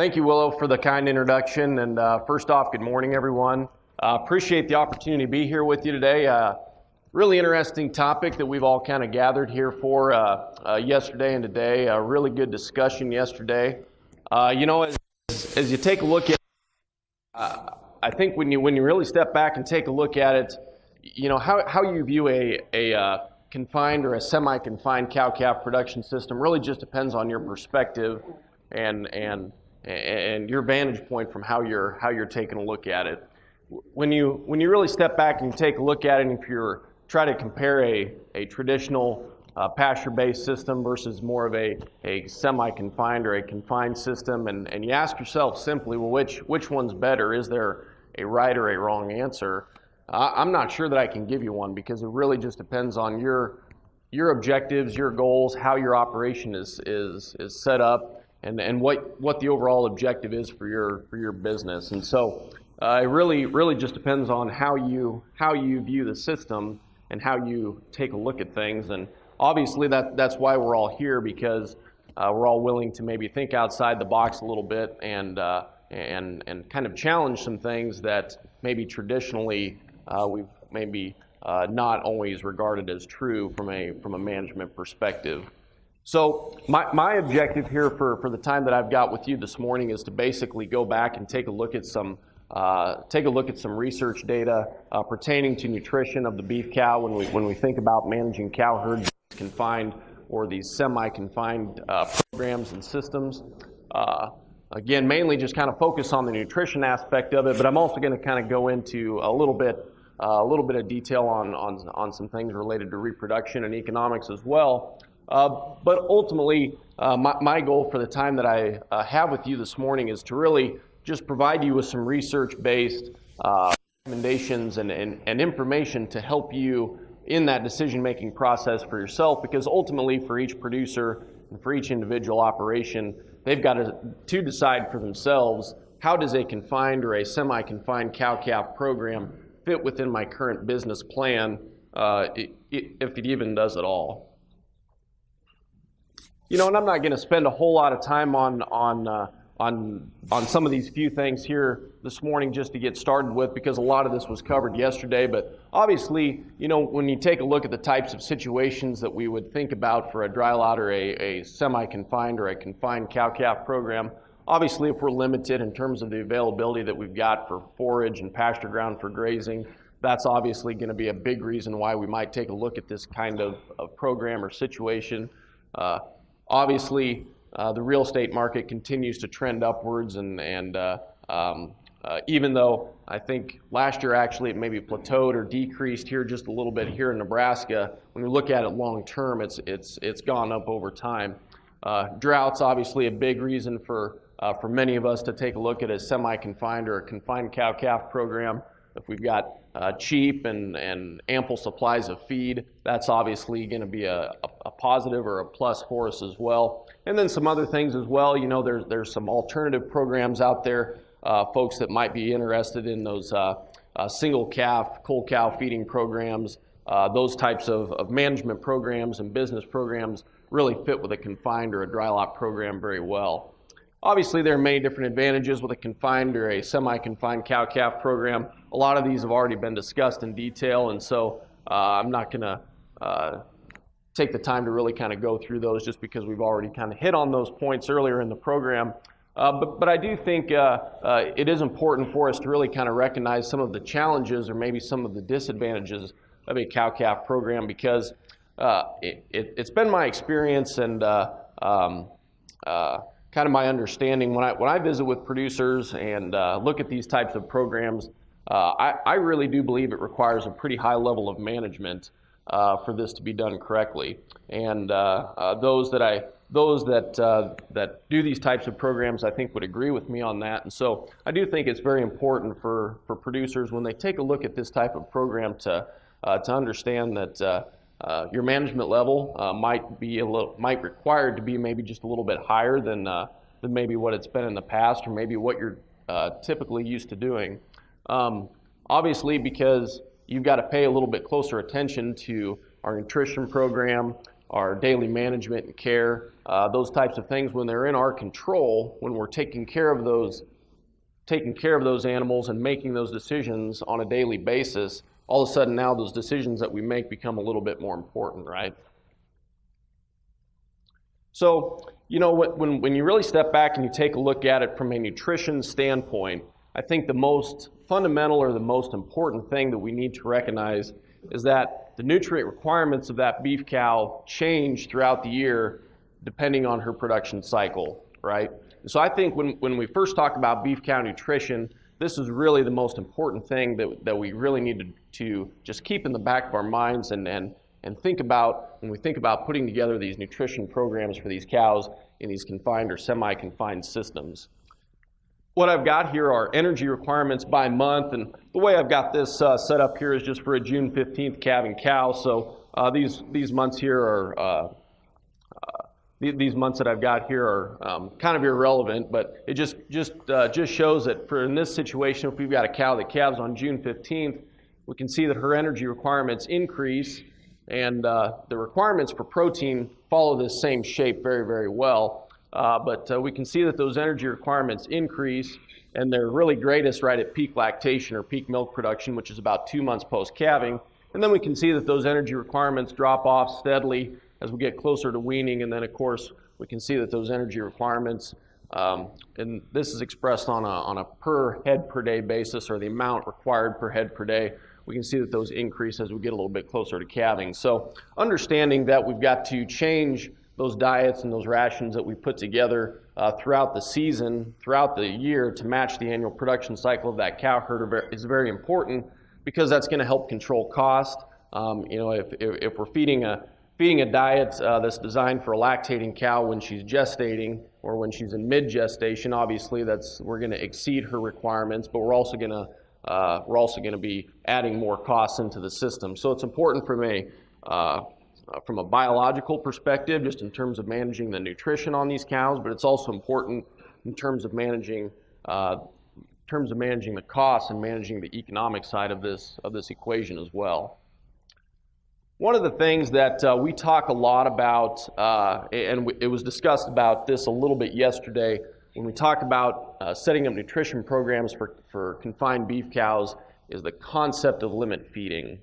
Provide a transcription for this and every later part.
Thank you, Willow, for the kind introduction. And first off, good morning, everyone. Appreciate the opportunity to be here with you today. Really interesting topic that we've all kind of gathered here for yesterday and today. A really good discussion yesterday. As you take a look at, I think when you really step back and take a look at it, how you view a confined or a semi-confined cow-calf production system really just depends on your perspective and your vantage point from how you're taking a look at it. When you really step back and you take a look at it, and if you're try to compare a traditional pasture-based system versus more of a semi-confined or a confined system, and you ask yourself simply, well, which one's better? Is there a right or a wrong answer? I'm not sure that I can give you one, because it really just depends on your objectives, your goals, how your operation is set up, and what the overall objective is for your business. And so it really just depends on how you view the system and how you take a look at things. And obviously that's why we're all here, because we're all willing to maybe think outside the box a little bit and kind of challenge some things that maybe traditionally we've maybe not always regarded as true from a management perspective. So my objective here for the time that I've got with you this morning is to basically go back and take a look at some research data pertaining to nutrition of the beef cow when we think about managing cow herds, confined or these semi-confined programs and systems. Again, mainly just kind of focus on the nutrition aspect of it, but I'm also going to kind of go into a little bit of detail on some things related to reproduction and economics as well. But ultimately, my goal for the time that I have with you this morning is to really just provide you with some research-based recommendations and information to help you in that decision-making process for yourself, because ultimately for each producer and for each individual operation, they've got to decide for themselves, how does a confined or a semi-confined cow-calf program fit within my current business plan, if it even does at all. And I'm not going to spend a whole lot of time on some of these few things here this morning just to get started with, because a lot of this was covered yesterday. But obviously, when you take a look at the types of situations that we would think about for a dry lot or a semi-confined or a confined cow-calf program, obviously if we're limited in terms of the availability that we've got for forage and pasture ground for grazing, that's obviously going to be a big reason why we might take a look at this kind of program or situation. Obviously, the real estate market continues to trend upwards, and even though I think last year actually it maybe plateaued or decreased here just a little bit here in Nebraska, when we look at it long term, it's gone up over time. Drought's obviously a big reason for many of us to take a look at a semi-confined or a confined cow-calf program. If we've got cheap and ample supplies of feed, that's obviously going to be a positive or a plus for us as well. And then some other things as well. There's some alternative programs out there, folks that might be interested in those single calf, cull cow feeding programs. Those types of management programs and business programs really fit with a confined or a dry lot program very well. Obviously, there are many different advantages with a confined or a semi-confined cow-calf program. A lot of these have already been discussed in detail, and so I'm not going to take the time to really kind of go through those, just because we've already kind of hit on those points earlier in the program. But I do think it is important for us to really kind of recognize some of the challenges or maybe some of the disadvantages of a cow-calf program, because it's been my experience and kind of my understanding when I visit with producers and look at these types of programs, I really do believe it requires a pretty high level of management for this to be done correctly. And those that do these types of programs, I think, would agree with me on that. And so I do think it's very important for producers, when they take a look at this type of program, to understand that your management level might require to be maybe just a little bit higher than maybe what it's been in the past, or maybe what you're typically used to doing. Obviously, because you've got to pay a little bit closer attention to our nutrition program, our daily management and care, those types of things, when they're in our control, when we're taking care of those animals and making those decisions on a daily basis, all of a sudden now those decisions that we make become a little bit more important, right? So, you know, when you really step back and you take a look at it from a nutrition standpoint, I think the most fundamental or the most important thing that we need to recognize is that the nutrient requirements of that beef cow change throughout the year depending on her production cycle, right? So I think when we first talk about beef cow nutrition, this is really the most important thing that we really need to just keep in the back of our minds and think about when we think about putting together these nutrition programs for these cows in these confined or semi-confined systems. What I've got here are energy requirements by month, and the way I've got this set up here is just for a June 15th calving cow. So these months here are these months that I've got here are kind of irrelevant, but it just shows that for in this situation, if we've got a cow that calves on June 15th, we can see that her energy requirements increase, and the requirements for protein follow this same shape very, very well. But we can see that those energy requirements increase, and they're really greatest right at peak lactation or peak milk production, which is about 2 months post-calving. And then we can see that those energy requirements drop off steadily as we get closer to weaning, and then of course we can see that those energy requirements, and this is expressed on a per head per day basis, or the amount required per head per day. We can see that those increase as we get a little bit closer to calving. So understanding that we've got to change those diets and those rations that we put together throughout the season, throughout the year, to match the annual production cycle of that cow herd is very important, because that's going to help control cost. You know, if we're feeding a diet that's designed for a lactating cow when she's gestating or when she's in mid-gestation, obviously we're going to exceed her requirements, but we're also going to be adding more costs into the system. So it's important from a biological perspective, just in terms of managing the nutrition on these cows, but it's also important in terms of managing the costs and managing the economic side of this equation as well. One of the things that we talk a lot about, and it was discussed about this a little bit yesterday, when we talk about setting up nutrition programs for confined beef cows, is the concept of limit feeding.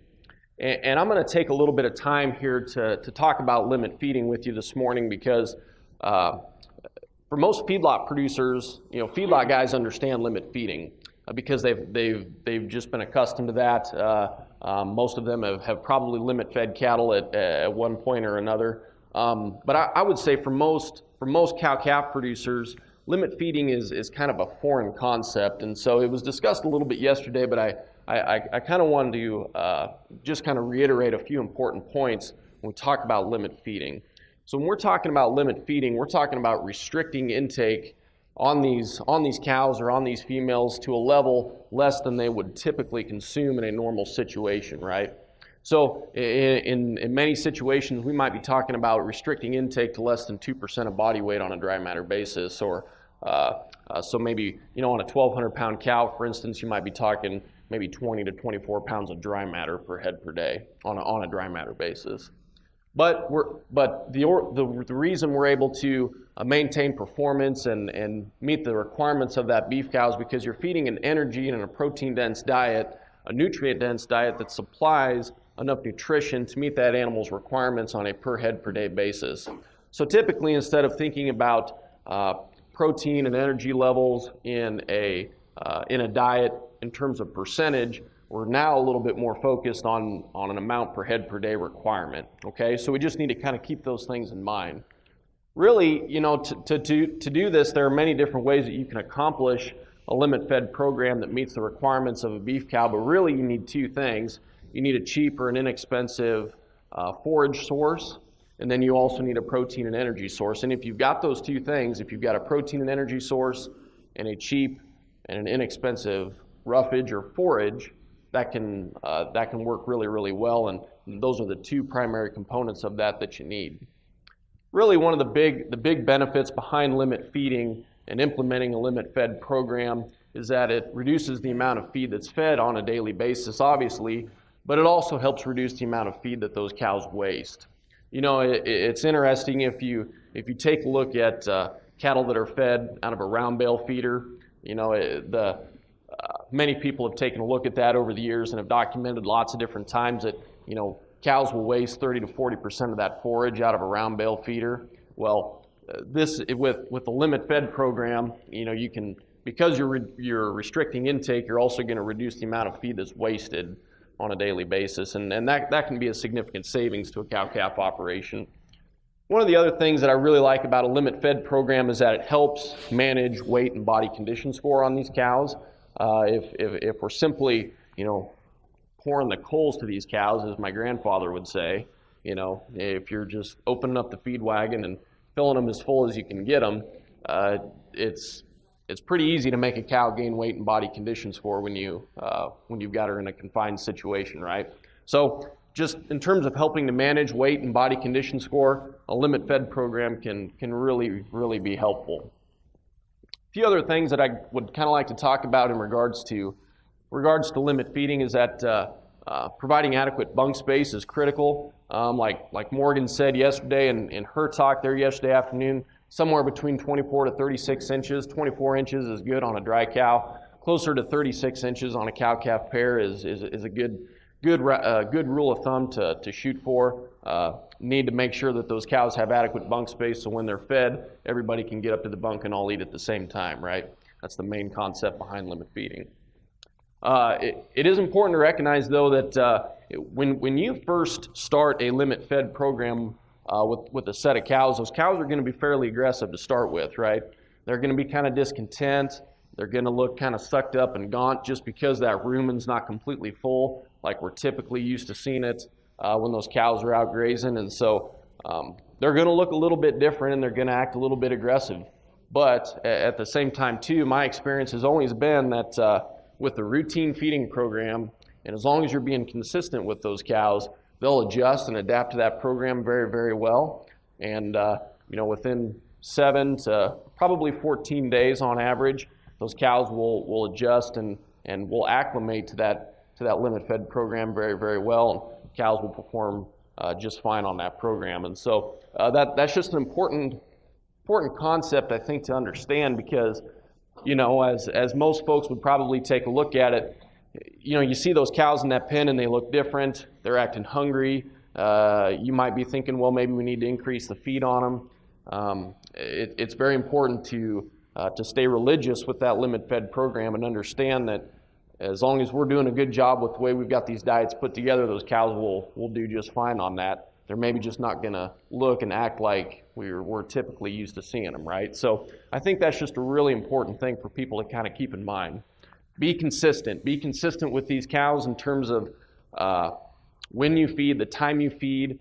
And I'm going to take a little bit of time here to talk about limit feeding with you this morning, because for most feedlot producers, you know, feedlot guys understand limit feeding because they've just been accustomed to that. Most of them have probably limit fed cattle at one point or another. But I would say for most cow-calf producers, limit feeding is kind of a foreign concept. And so it was discussed a little bit yesterday, but I kind of wanted to just kind of reiterate a few important points when we talk about limit feeding. So when we're talking about limit feeding, we're talking about restricting intake on these cows or on these females to a level less than they would typically consume in a normal situation, right? So in many situations, we might be talking about restricting intake to less than 2% of body weight on a dry matter basis, or so maybe, you know, on a 1,200 pound cow, for instance, you might be talking maybe 20 to 24 pounds of dry matter per head per day on a dry matter basis. But the reason we're able to maintain performance and meet the requirements of that beef cow is because you're feeding an energy and a protein-dense diet, a nutrient-dense diet that supplies enough nutrition to meet that animal's requirements on a per head per day basis. So typically, instead of thinking about protein and energy levels in a diet in terms of percentage, we're now a little bit more focused on an amount per head per day requirement. Okay, so we just need to kind of keep those things in mind. Really, you know, to do this, there are many different ways that you can accomplish a limit-fed program that meets the requirements of a beef cow, but really you need two things. You need a cheap or an inexpensive forage source, and then you also need a protein and energy source. And if you've got those two things, if you've got a protein and energy source and a cheap and an inexpensive roughage or forage, that can work really, really well, and those are the two primary components of that you need. Really, one of the big benefits behind limit feeding and implementing a limit-fed program is that it reduces the amount of feed that's fed on a daily basis, obviously, but it also helps reduce the amount of feed that those cows waste. it's interesting if you take a look at cattle that are fed out of a round bale feeder. Many people have taken a look at that over the years and have documented lots of different times that cows will waste 30 to 40% of that forage out of a round bale feeder. Well, with the limit fed program, you can, because you're restricting intake, you're also going to reduce the amount of feed that's wasted on a daily basis, and that can be a significant savings to a cow-calf operation. One of the other things that I really like about a limit fed program is that it helps manage weight and body condition score on these cows. If we're simply, pouring the coals to these cows, as my grandfather would say, if you're just opening up the feed wagon and filling them as full as you can get them, it's pretty easy to make a cow gain weight and body condition score when you've got her in a confined situation, right? So just in terms of helping to manage weight and body condition score, a limit fed program can really, really be helpful. A few other things that I would kind of like to talk about in regards to limit feeding is that providing adequate bunk space is critical. Like Morgan said yesterday in her talk there yesterday afternoon, somewhere between 24 to 36 inches. 24 inches is good on a dry cow. Closer to 36 inches on a cow-calf pair is a good rule of thumb to shoot for. Need to make sure that those cows have adequate bunk space so when they're fed, everybody can get up to the bunk and all eat at the same time, right? That's the main concept behind limit feeding. It is important to recognize, though, that when you first start a limit fed program with a set of cows, those cows are going to be fairly aggressive to start with, right? They're going to be kind of discontent. They're going to look kind of sucked up and gaunt just because that rumen's not completely full, like we're typically used to seeing it when those cows are out grazing. And so they're going to look a little bit different and they're going to act a little bit aggressive. But at the same time, too, my experience has always been that with the routine feeding program, and as long as you're being consistent with those cows, they'll adjust and adapt to that program very, very well. And within 7 to probably 14 days on average, those cows will adjust and will acclimate to that limit fed program very, very well. And cows will perform just fine on that program. And so that's just an important concept, I think, to understand, because as most folks would probably take a look at it, you see those cows in that pen and they look different. They're acting hungry. You might be thinking, well, maybe we need to increase the feed on them. It's very important to stay religious with that limit fed program and understand that as long as we're doing a good job with the way we've got these diets put together, those cows will do just fine on that. They're maybe just not going to look and act like we're typically used to seeing them, right? So I think that's just a really important thing for people to kind of keep in mind. Be consistent. Be consistent with these cows in terms of when you feed, the time you feed,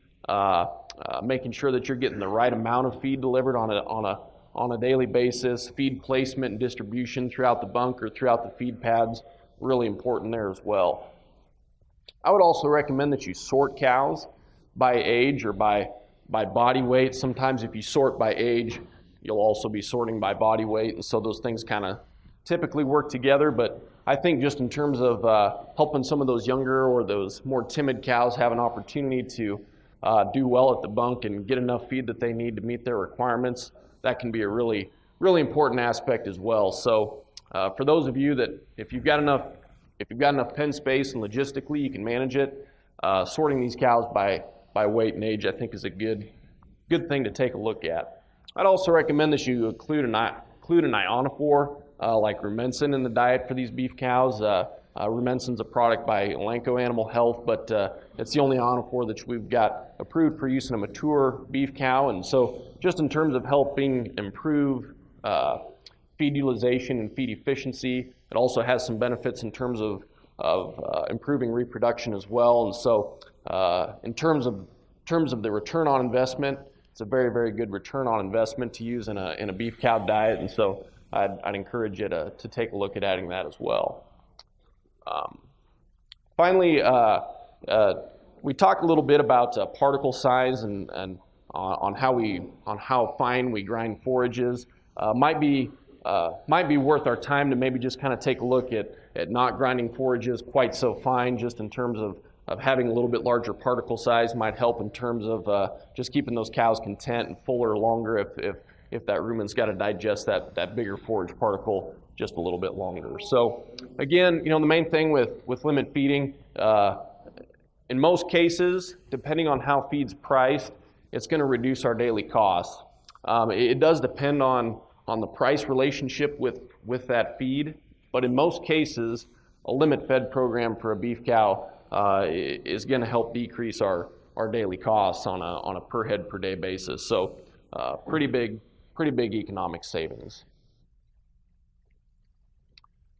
making sure that you're getting the right amount of feed delivered on a daily basis. Feed placement and distribution throughout the bunk or throughout the feed pads, really important there as well. I would also recommend that you sort cows by age or by body weight. Sometimes if you sort by age, you'll also be sorting by body weight, and so those things kind of typically work together. But I think just in terms of helping some of those younger or those more timid cows have an opportunity to do well at the bunk and get enough feed that they need to meet their requirements, that can be a really, really important aspect as well. So for those of you that if you've got enough pen space and logistically you can manage it, sorting these cows by weight and age, I think, is a good thing to take a look at. I'd also recommend that you include an ionophore like Rumensin in the diet for these beef cows. Rumensin's a product by Elanco Animal Health, but it's the only ionophore that we've got approved for use in a mature beef cow. And so just in terms of helping improve feed utilization and feed efficiency, it also has some benefits in terms of improving reproduction as well. And so in terms of the return on investment, it's a very, very good return on investment to use in a beef cow diet. And so I'd encourage you to take a look at adding that as well. Finally, we talked a little bit about particle size and on how fine we grind forages. Might be worth our time to maybe just kind of take a look at not grinding forages quite so fine, just in terms of having a little bit larger particle size might help in terms of just keeping those cows content and fuller longer if that rumen's got to digest that bigger forage particle just a little bit longer. So again, the main thing with limit feeding, in most cases, depending on how feed's priced, it's going to reduce our daily costs. It does depend on the price relationship with that feed, but in most cases, a limit fed program for a beef cow is going to help decrease our daily costs on a per head per day basis. So pretty big economic savings.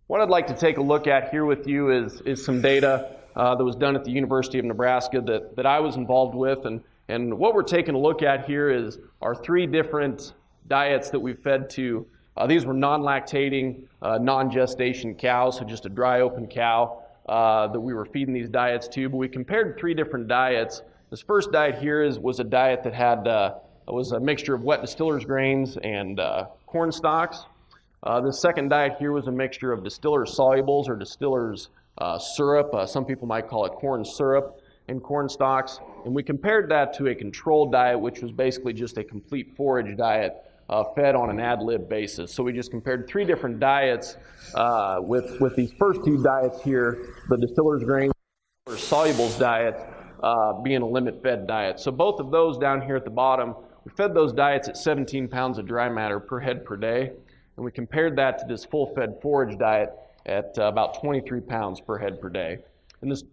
What I'd like to take a look at here with you is some data that was done at the University of Nebraska that I was involved with, and what we're taking a look at here is our 3 different diets that we fed to. These were non-lactating, non-gestation cows, so just a dry open cow that we were feeding these diets to. But we compared 3 different diets. This first diet here was a diet that had was a mixture of wet distillers grains and corn stalks. The second diet here was a mixture of distillers solubles or distillers syrup. Some people might call it corn syrup and corn stalks. And we compared that to a controlled diet, which was basically just a complete forage diet fed on an ad lib basis. So we just compared 3 different diets with these first 2 diets here, the distillers grains or solubles diet being a limit fed diet. So both of those down here at the bottom, we fed those diets at 17 pounds of dry matter per head per day. And we compared that to this full-fed forage diet at about 23 pounds per head per day. And this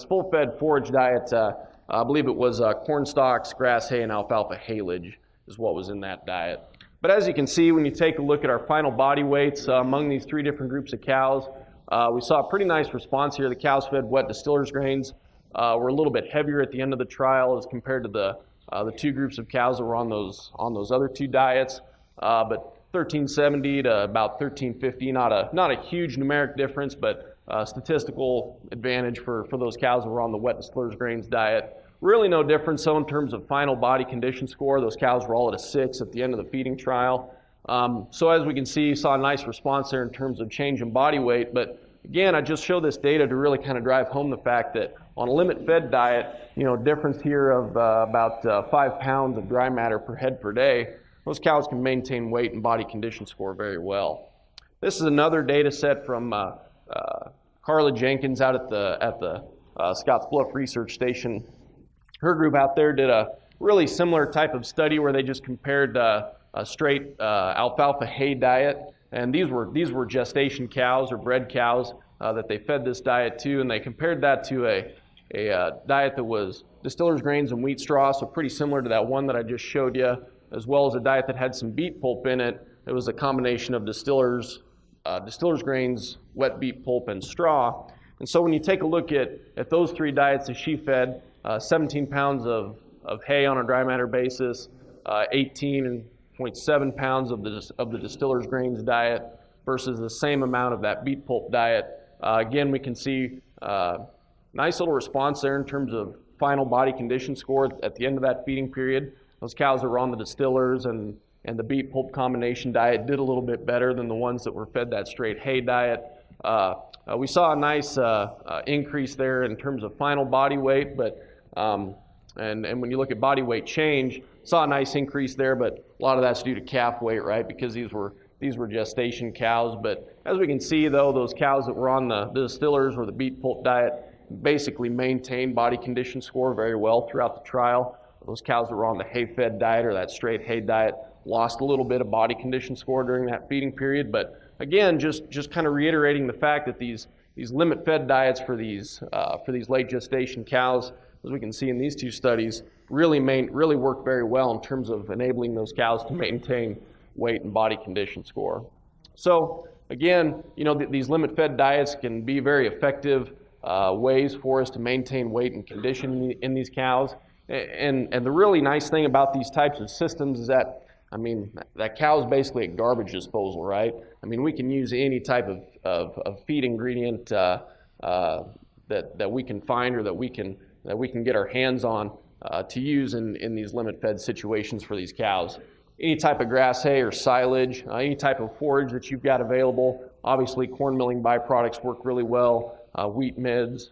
full-fed forage diet, I believe it was corn stalks, grass hay, and alfalfa haylage is what was in that diet. But as you can see, when you take a look at our final body weights among these 3 different groups of cows, we saw a pretty nice response here. The cows fed wet distillers grains were a little bit heavier at the end of the trial as compared to the 2 groups of cows that were on those other 2 diets. But 1370 to about 1350, not a huge numeric difference, but statistical advantage for those cows that were on the wet distillers grains diet. Really no difference so in terms of final body condition score. Those cows were all at a 6 at the end of the feeding trial. So as we can see, you saw a nice response there in terms of change in body weight. But again, I just show this data to really kind of drive home the fact that on a limit fed diet, difference here of about 5 pounds of dry matter per head per day, those cows can maintain weight and body condition score very well. This is another data set from Carla Jenkins out at the Scotts Bluff Research Station. Her group out there did a really similar type of study where they just compared a straight alfalfa hay diet, and these were gestation cows or bred cows that they fed this diet to, and they compared that to a diet that was distillers grains and wheat straw, so pretty similar to that one that I just showed you, as well as a diet that had some beet pulp in it. It was a combination of distillers grains, wet beet pulp, and straw. And so when you take a look at those 3 diets that she fed, 17 pounds of hay on a dry matter basis, 18.7 pounds of the distillers grains diet versus the same amount of that beet pulp diet. Again, we can see nice little response there in terms of final body condition score at the end of that feeding period. Those cows that were on the distillers and the beet pulp combination diet did a little bit better than the ones that were fed that straight hay diet. We saw a nice increase there in terms of final body weight, but and when you look at body weight change, saw a nice increase there, but a lot of that's due to calf weight, right? Because these were gestation cows. But as we can see, though, those cows that were on the distillers or the beet pulp diet basically maintained body condition score very well throughout the trial. Those cows that were on the hay-fed diet or that straight hay diet lost a little bit of body condition score during that feeding period. But again, just kind of reiterating the fact that these limit-fed diets for these late gestation cows, as we can see in these 2 studies, really work very well in terms of enabling those cows to maintain weight and body condition score. So again, these limit-fed diets can be very effective ways for us to maintain weight and condition in these cows. And the really nice thing about these types of systems is that, that cow's basically a garbage disposal, right? We can use any type of feed ingredient that we can find or that we can get our hands on to use in these limit-fed situations for these cows. Any type of grass hay or silage, any type of forage that you've got available. Obviously, corn milling byproducts work really well. wheat midds,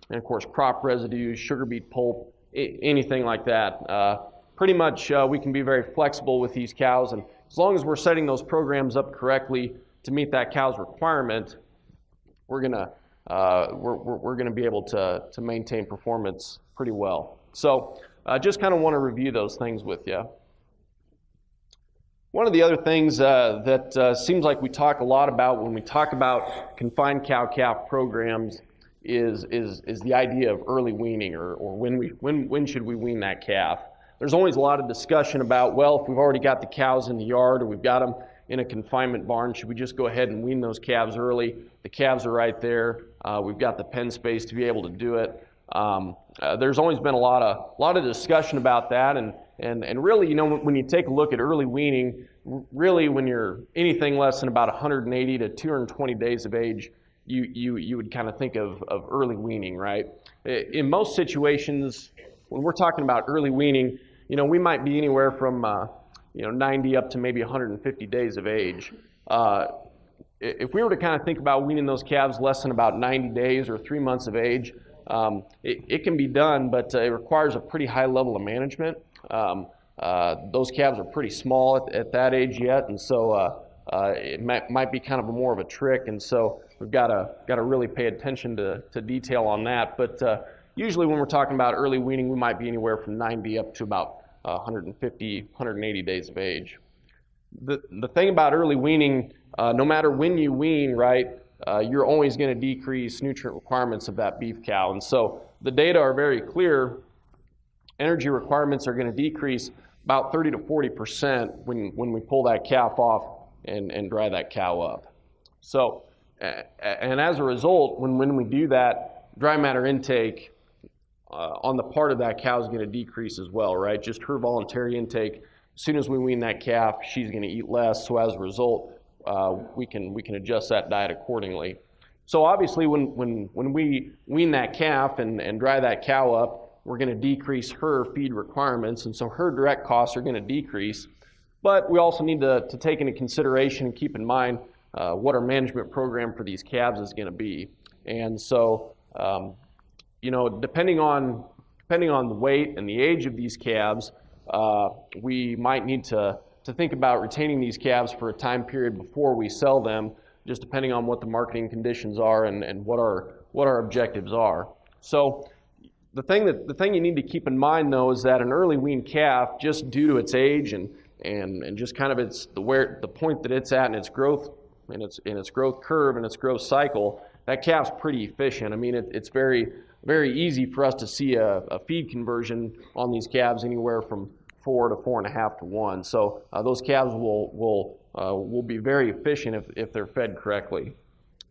and of course crop residues, sugar beet pulp, anything like that. Pretty much we can be very flexible with these cows, and as long as we're setting those programs up correctly to meet that cow's requirement, we're gonna be able to maintain performance pretty well. So just kind of want to review those things with you. One of the other things that seems like we talk a lot about when we talk about confined cow-calf programs is the idea of early weaning, or when should we wean that calf. There's always a lot of discussion about, well, if we've already got the cows in the yard or we've got them in a confinement barn, should we just go ahead and wean those calves early? The calves are right there. We've got the pen space to be able to do it. There's always been a lot of discussion about that, and really, you know, when you take a look at early weaning, really when you're anything less than about 180 to 220 days of age, you would kind of think of early weaning, right? In most situations, when we're talking about early weaning, you know, we might be anywhere from 90 up to maybe 150 days of age. If we were to kind of think about weaning those calves less than about 90 days or 3 months of age, it can be done, but it requires a pretty high level of management. Those calves are pretty small at that age yet, and so it might be kind of more of a trick, and so we've got to really pay attention to detail on that. But usually when we're talking about early weaning, we might be anywhere from 90 up to about 150, 180 days of age. The thing about early weaning, no matter when you wean, right, you're always going to decrease nutrient requirements of that beef cow. And so the data are very clear. Energy requirements are going to decrease about 30 to 40% when we pull that calf off and dry that cow up. So, and as a result, when we do that, dry matter intake on the part of that cow is going to decrease as well, right? Just her voluntary intake. As soon as we wean that calf, she's going to eat less. So as a result, we can adjust that diet accordingly. So obviously, when we wean that calf and dry that cow up, we're going to decrease her feed requirements, and so her direct costs are going to decrease. But we also need to take into consideration and keep in mind what our management program for these calves is going to be. And so, depending on the weight and the age of these calves, we might need to think about retaining these calves for a time period before we sell them, just depending on what the marketing conditions are and what our objectives are. So the thing you need to keep in mind, though, is that an early weaned calf, just due to its age and just kind of the point that it's at in its growth and its growth curve and its growth cycle, that calf's pretty efficient. I mean, it's very, very easy for us to see a feed conversion on these calves anywhere from 4 to 4.5 to 1. So those calves will be very efficient if they're fed correctly.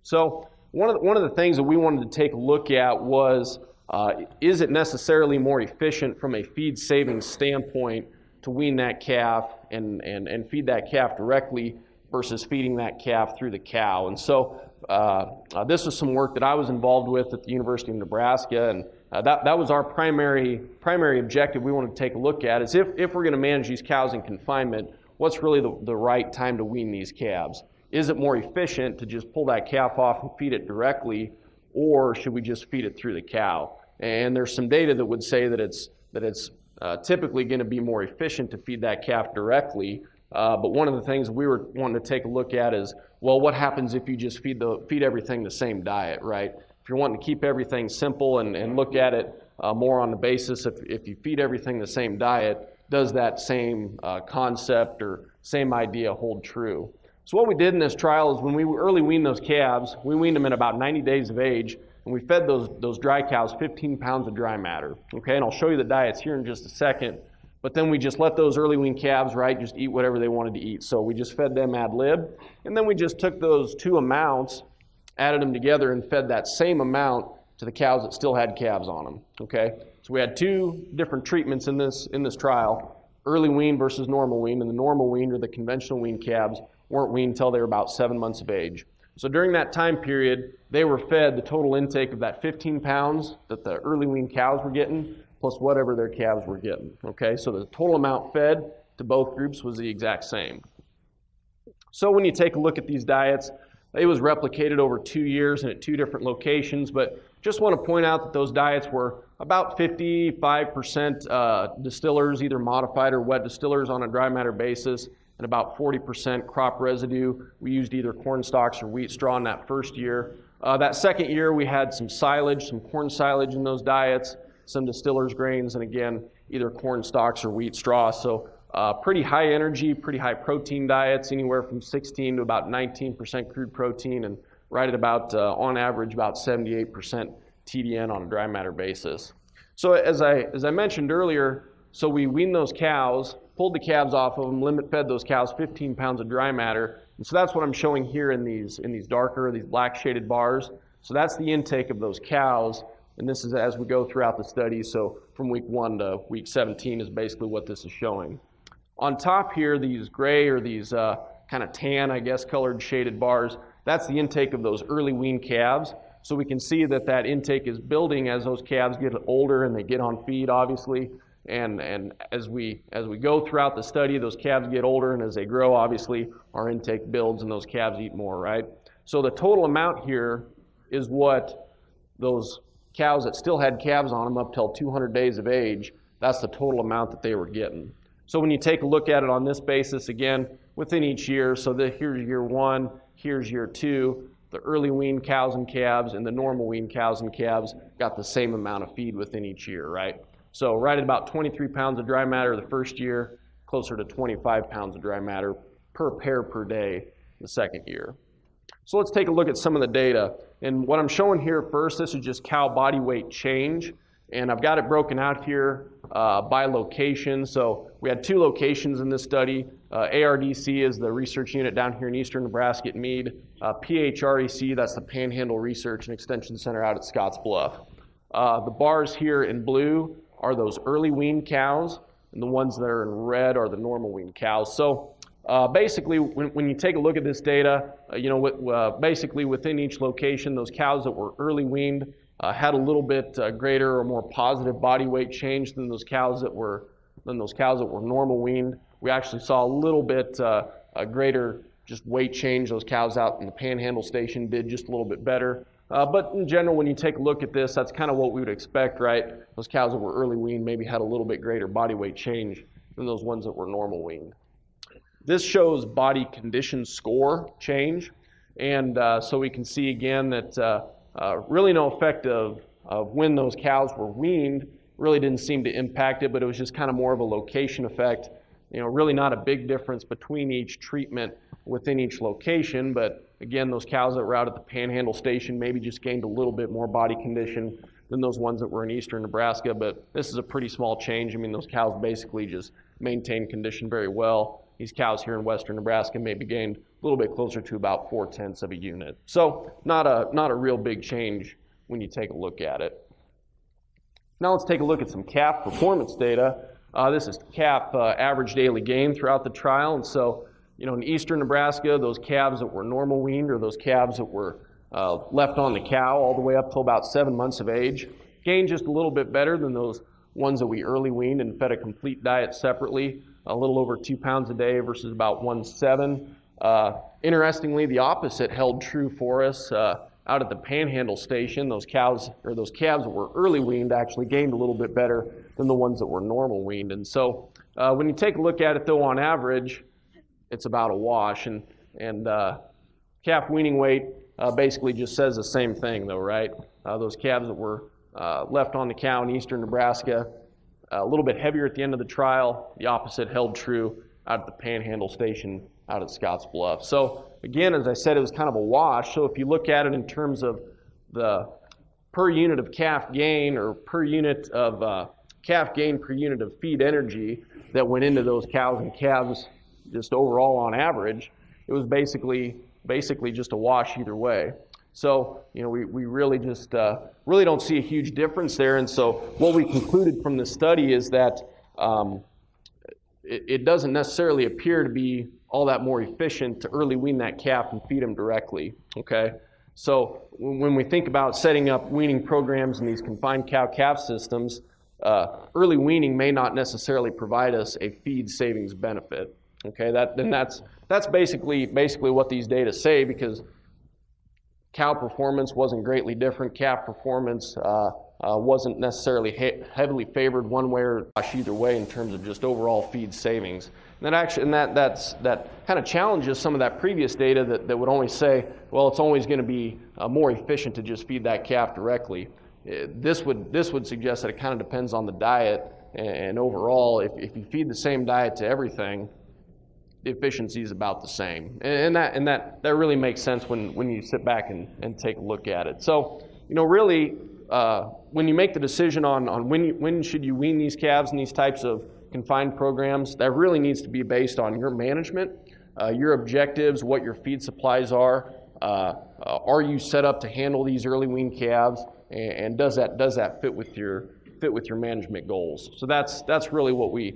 So one of the things that we wanted to take a look at was, is it necessarily more efficient from a feed savings standpoint to wean that calf and feed that calf directly versus feeding that calf through the cow? And so this was some work that I was involved with at the University of Nebraska, and that was our primary objective we wanted to take a look at, is if we're going to manage these cows in confinement, what's really the right time to wean these calves? Is it more efficient to just pull that calf off and feed it directly, or should we just feed it through the cow? And there's some data that would say that it's typically going to be more efficient to feed that calf directly. But one of the things we were wanting to take a look at is, well, what happens if you just feed everything the same diet, right? If you're wanting to keep everything simple and look at it more on the basis if you feed everything the same diet, does that same concept or same idea hold true? So what we did in this trial is when we early weaned those calves, we weaned them at about 90 days of age, and we fed those dry cows 15 pounds of dry matter. Okay, and I'll show you the diets here in just a second. But then we just let those early weaned calves, right, just eat whatever they wanted to eat. So we just fed them ad lib, and then we just took those two amounts, added them together, and fed that same amount to the cows that still had calves on them. Okay, so we had two different treatments in this trial: early wean versus normal wean. And the normal wean, or the conventional wean calves, weren't weaned until they were about 7 months of age. So during that time period, they were fed the total intake of that 15 pounds that the early weaned cows were getting, plus whatever their calves were getting. Okay, so the total amount fed to both groups was the exact same. So when you take a look at these diets, It was replicated over 2 years and at 2 different locations, but just want to point out that those diets were about 55% distillers, either modified or wet distillers on a dry matter basis, and about 40% crop residue. We used either corn stalks or wheat straw in that first year. That second year, we had some silage, some corn silage in those diets, some distillers grains, and again, either corn stalks or wheat straw. So pretty high energy, pretty high protein diets, anywhere from 16 to about 19% crude protein, and right at about, on average, about 78% TDN on a dry matter basis. So as I mentioned earlier, so we weaned those cows, pulled the calves off of them, limit fed those cows 15 pounds of dry matter. And so that's what I'm showing here in these darker, these black shaded bars. So that's the intake of those cows. And this is as we go throughout the study. So from week 1 to week 17 is basically what this is showing. On top here, these gray or these kind of tan, I guess, colored shaded bars, that's the intake of those early weaned calves. So we can see that that intake is building as those calves get older and they get on feed, obviously. And as we go throughout the study, those calves get older, and as they grow, obviously, our intake builds and those calves eat more, right? So the total amount here is what those cows that still had calves on them up till 200 days of age, that's the total amount that they were getting. So when you take a look at it on this basis, again, within each year, so here's year 1, here's year 2, the early weaned cows and calves and the normal weaned cows and calves got the same amount of feed within each year, right? So right at about 23 pounds of dry matter the first year, closer to 25 pounds of dry matter per pair per day the second year. So let's take a look at some of the data. And what I'm showing here first, this is just cow body weight change. And I've got it broken out here by location. So we had 2 locations in this study. ARDC is the research unit down here in eastern Nebraska at Meade. PHREC, that's the Panhandle Research and Extension Center out at Scotts Bluff. The bars here in blue are those early weaned cows, and the ones that are in red are the normal weaned cows. So basically, when you take a look at this data, basically within each location, those cows that were early weaned had a little bit greater or more positive body weight change than those cows that were normal weaned. We actually saw a little bit greater just weight change. Those cows out in the Panhandle station did just a little bit better. But in general, when you take a look at this, that's kind of what we would expect, right? Those cows that were early weaned maybe had a little bit greater body weight change than those ones that were normal weaned. This shows body condition score change. And so we can see again that really no effect of when those cows were weaned really didn't seem to impact it, but it was just kind of more of a location effect. Really not a big difference between each treatment within each location, but again, those cows that were out at the Panhandle station maybe just gained a little bit more body condition than those ones that were in eastern Nebraska, but this is a pretty small change. I mean, those cows basically just maintain condition very well. These cows here in western Nebraska maybe gained a little bit closer to about 0.4 of a unit. So not a real big change when you take a look at it. Now let's take a look at some calf performance data. This is calf average daily gain throughout the trial. And so, in eastern Nebraska, those calves that were normal weaned or those calves that were left on the cow all the way up till about 7 months of age gained just a little bit better than those ones that we early weaned and fed a complete diet separately, a little over 2 pounds a day versus about 1.7. Interestingly, the opposite held true for us out at the Panhandle station. Those calves that were early weaned actually gained a little bit better than the ones that were normal weaned. And so when you take a look at it, though, on average, it's about a wash. And calf weaning weight basically just says the same thing, though, right? Those calves that were left on the cow in eastern Nebraska, a little bit heavier at the end of the trial. The opposite held true out at the Panhandle station out at Scotts Bluff. So again, as I said, it was kind of a wash. So if you look at it in terms of the per unit of calf gain or per unit of calf gain per unit of feed energy that went into those cows and calves just overall on average, it was basically just a wash either way. So, we really just really don't see a huge difference there. And so what we concluded from the study is that it doesn't necessarily appear to be all that more efficient to early wean that calf and feed them directly, okay? So when we think about setting up weaning programs in these confined cow-calf systems, early weaning may not necessarily provide us a feed savings benefit, okay? That's basically what these data say, because Cow performance wasn't greatly different. Calf performance wasn't necessarily heavily favored one way or either way in terms of just overall feed savings. And that kind of challenges some of that previous data that would only say, well, it's always going to be more efficient to just feed that calf directly. This would suggest that it kind of depends on the diet, and overall, if you feed the same diet to everything, the efficiency is about the same. And that really makes sense when you sit back and take a look at it. So, really, when you make the decision on when should you wean these calves in these types of confined programs, that really needs to be based on your management, your objectives, what your feed supplies are you set up to handle these early wean calves, and does that fit with your management goals? So that's really what we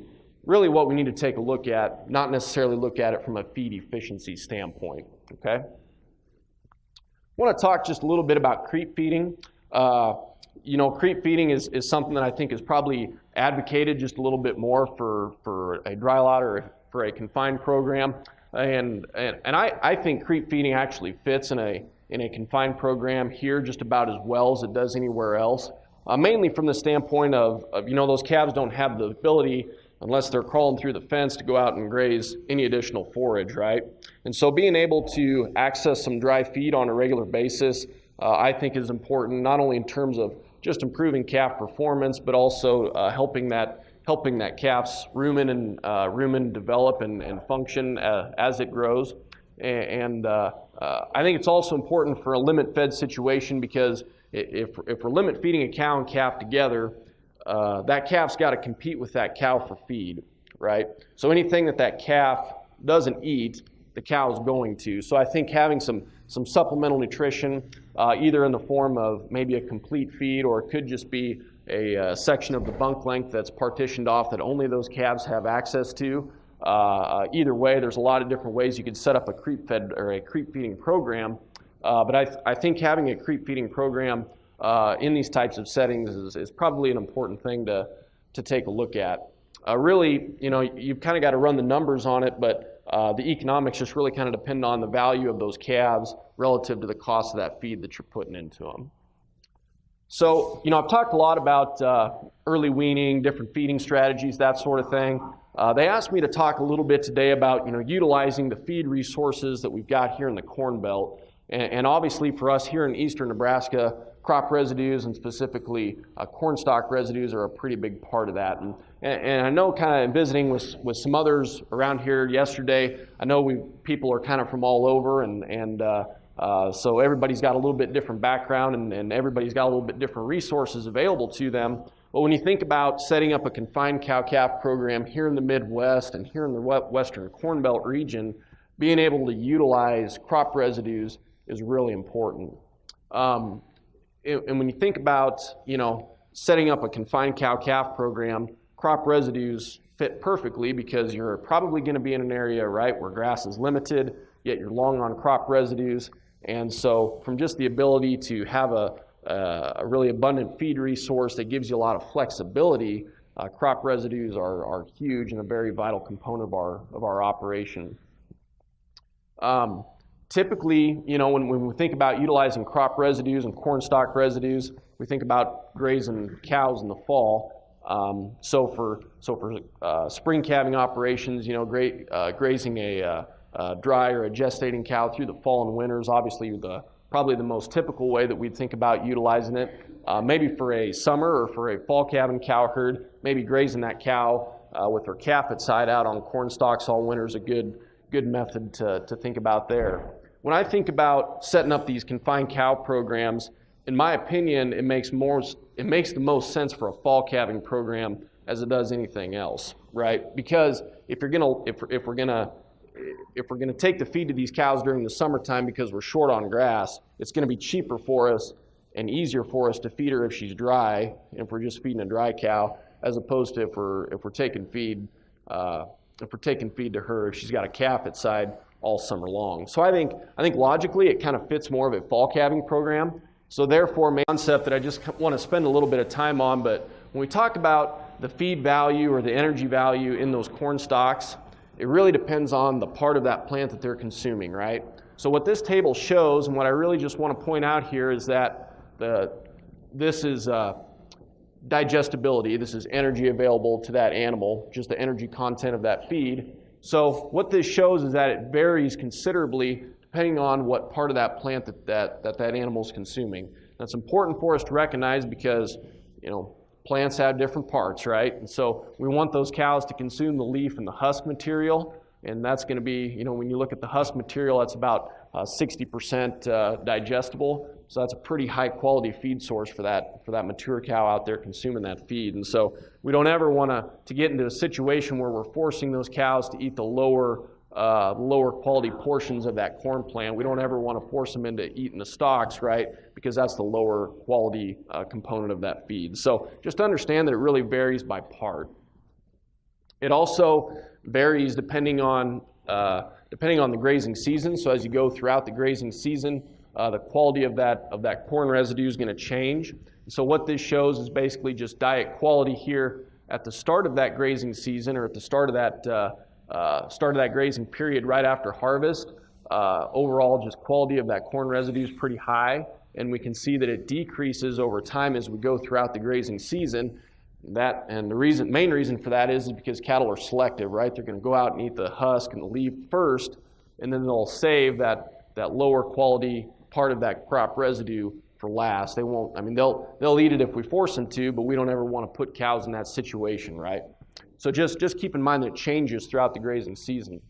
need to take a look at, not necessarily look at it from a feed efficiency standpoint. Okay. I want to talk just a little bit about creep feeding. Creep feeding is something that I think is probably advocated just a little bit more for a dry lot or for a confined program, and I think creep feeding actually fits in a confined program here just about as well as it does anywhere else. Mainly from the standpoint of those calves don't have the ability, unless they're crawling through the fence, to go out and graze any additional forage, right? And so being able to access some dry feed on a regular basis, I think is important, not only in terms of just improving calf performance, but also helping that calf's rumen develop and function as it grows. And I think it's also important for a limit fed situation, because if we're limit feeding a cow and calf together, that calf's got to compete with that cow for feed, right? So anything that calf doesn't eat, the cow is going to. So I think having some supplemental nutrition, either in the form of maybe a complete feed, or it could just be a section of the bunk length that's partitioned off that only those calves have access to. Either way, there's a lot of different ways you could set up a creep fed or a creep feeding program. But I think having a creep feeding program in these types of settings is probably an important thing to take a look at. Really, you've kind of got to run the numbers on it, but the economics just really kind of depend on the value of those calves relative to the cost of that feed that you're putting into them. So, I've talked a lot about early weaning, different feeding strategies, that sort of thing. They asked me to talk a little bit today about, utilizing the feed resources that we've got here in the Corn Belt. And obviously for us here in eastern Nebraska, crop residues and specifically corn stalk residues are a pretty big part of that. And I know, kind of visiting with some others around here yesterday, I know people are kind of from all over, and so everybody's got a little bit different background, and everybody's got a little bit different resources available to them. But when you think about setting up a confined cow-calf program here in the Midwest and here in the Western Corn Belt region, being able to utilize crop residues is really important. And when you think about, setting up a confined cow-calf program, crop residues fit perfectly, because you're probably going to be in an area, right, where grass is limited, yet you're long on crop residues. And so from just the ability to have a really abundant feed resource that gives you a lot of flexibility, crop residues are huge and a very vital component of our operation. Typically, when we think about utilizing crop residues and corn stalk residues, we think about grazing cows in the fall. So for spring calving operations, grazing a dry or a gestating cow through the fall and winters, obviously probably the most typical way that we'd think about utilizing it. Maybe for a summer or for a fall calving cow herd, maybe grazing that cow with her calf side out on corn stalks all winter is a good method to think about there. When I think about setting up these confined cow programs, in my opinion, it makes the most sense for a fall calving program as it does anything else, right? Because if we're gonna take the feed to these cows during the summertime because we're short on grass, it's going to be cheaper for us and easier for us to feed her if she's dry, if we're just feeding a dry cow, as opposed to if we're taking feed to her if she's got a calf side all summer long. So I think logically it kind of fits more of a fall calving program. So therefore, my concept that I just want to spend a little bit of time on, but when we talk about the feed value or the energy value in those corn stalks, it really depends on the part of that plant that they're consuming, right? So what this table shows, and what I really just want to point out here, is that this is digestibility. This is energy available to that animal, just the energy content of that feed. So what this shows is that it varies considerably depending on what part of that plant that animal is consuming. That's important for us to recognize because, plants have different parts, right? And so we want those cows to consume the leaf and the husk material, and that's going to be, when you look at the husk material, that's about 60% digestible. So that's a pretty high quality feed source for that mature cow out there consuming that feed. And so we don't ever want to get into a situation where we're forcing those cows to eat the lower quality portions of that corn plant. We don't ever want to force them into eating the stalks, right? Because that's the lower quality component of that feed. So just understand that it really varies by part. It also varies depending on the grazing season. So as you go throughout the grazing season, the quality of that corn residue is going to change. So what this shows is basically just diet quality here at the start of that grazing season, or at the start of that grazing period right after harvest. Overall, just quality of that corn residue is pretty high, and we can see that it decreases over time as we go throughout the grazing season. The main reason for that is because cattle are selective, right? They're going to go out and eat the husk and the leaf first, and then they'll save that lower quality part of that crop residue for last. They won't. They'll eat it if we force them to, but we don't ever want to put cows in that situation, right? So just keep in mind that it changes throughout the grazing season.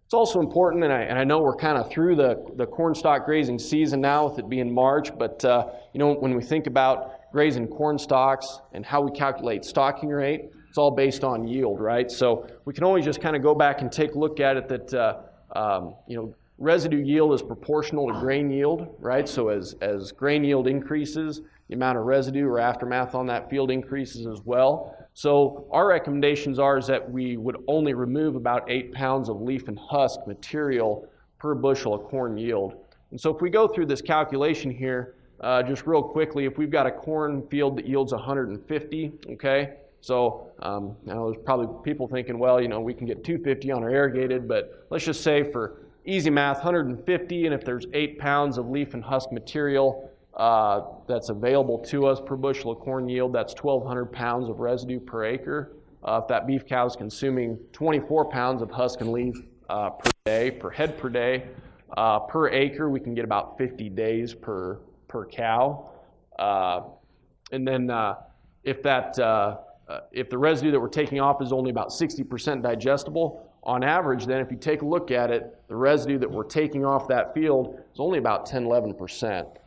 It's also important, and I know we're kind of through the corn stalk grazing season now with it being March, but when we think about grazing corn stalks and how we calculate stocking rate, it's all based on yield, right? So we can always just kind of go back and take a look at it that residue yield is proportional to grain yield, right? So as grain yield increases, the amount of residue or aftermath on that field increases as well. So our recommendations is that we would only remove about 8 pounds of leaf and husk material per bushel of corn yield. And so if we go through this calculation here, just real quickly, if we've got a corn field that yields 150, okay? So there's probably people thinking, well, we can get 250 on our irrigated, but let's just say for easy math, 150, and if there's 8 pounds of leaf and husk material that's available to us per bushel of corn yield, that's 1,200 pounds of residue per acre. If that beef cow is consuming 24 pounds of husk and leaf per head per day, per acre, we can get about 50 days per cow. And then if the residue that we're taking off is only about 60% digestible, on average, then if you take a look at it, the residue that we're taking off that field is only about 10-11%.